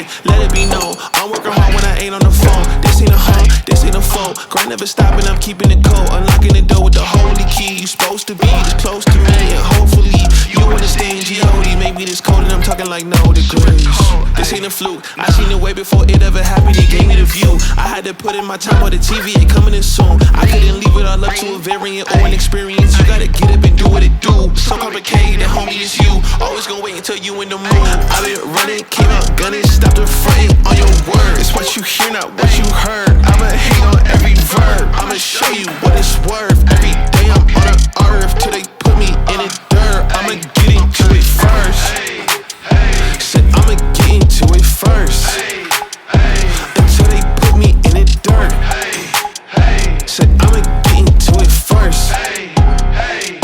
Hey, let it be known, I'm working hard when I ain't on the phone. This ain't a hoe, this ain't a foe. Grind never stopping, I'm keeping it cold. Unlocking the door with the holy key. You supposed to be this close to me, and hopefully you understand G.O.D. Maybe this cold and I'm talking like no degrees. This ain't a fluke, I seen it way before it ever happened. It gave me the view. I had to put in my time on the TV, it coming in soon. I couldn't leave it all up to a variant or an experience. You gotta get up and do what it do. So complicated, homie, it's you. Always gonna wait until you in the mood. I've been running, came out gunning, stopped the frontin' on your word. It's what you hear, not what you heard. I'ma hate on every verb. I'ma show you what it's worth. Every day I'm on the earth till they put me in the dirt. I'ma get into it first. Said I'ma get into it first. Until they put me in the dirt. Said I'ma get into it first.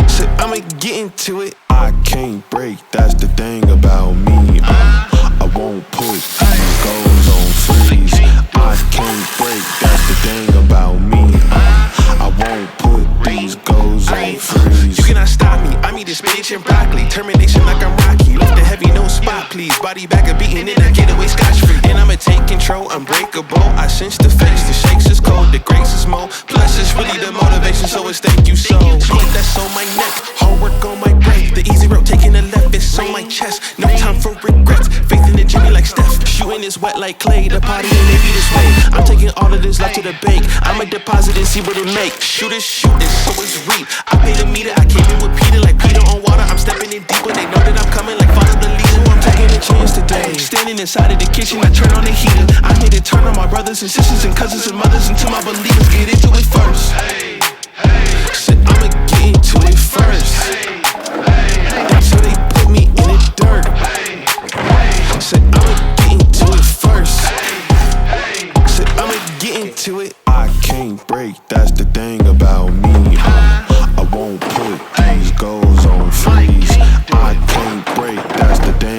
Said I'ma get into it. I can't break, that's the thing about me. I won't put these goals on freeze. I can't break, that's the thing about me. I won't put these goals on freeze. You cannot stop me, I eat this spinach and broccoli. Termination like I'm Rocky, lift the heavy, no spot please. Body back a beating and I get away scotch free. And I'ma take control, unbreakable. I sense the face, the shakes is cold, the grace is more. Plus it's really the motivation, so it's thank you so. That's on my neck, hard work on my brain. The easy road taking the left, it's on my chest. No time for regrets, faith in the Jimmy like Steph. Shooting is wet like clay, the party ain't maybe this way. I'm taking all of this left to the bank. I'ma deposit and see what it make. Shoot it, so it's reap. I paid a meter, I came in with Peter like Peter on water. I'm stepping in deeper, they know that I'm coming like follow the leader. I'm taking a chance today. Standing inside of the kitchen, I turn on the heater. I'm here to turn on my brothers and sisters and cousins and mothers until my believers get into it first. Said I'ma get into it first. Until they put me in the dirt. Said I'ma get into it first. Said I'ma get into it. I can't break, that's the thing about me. I won't put these goals on freeze. I can't break, that's the thing.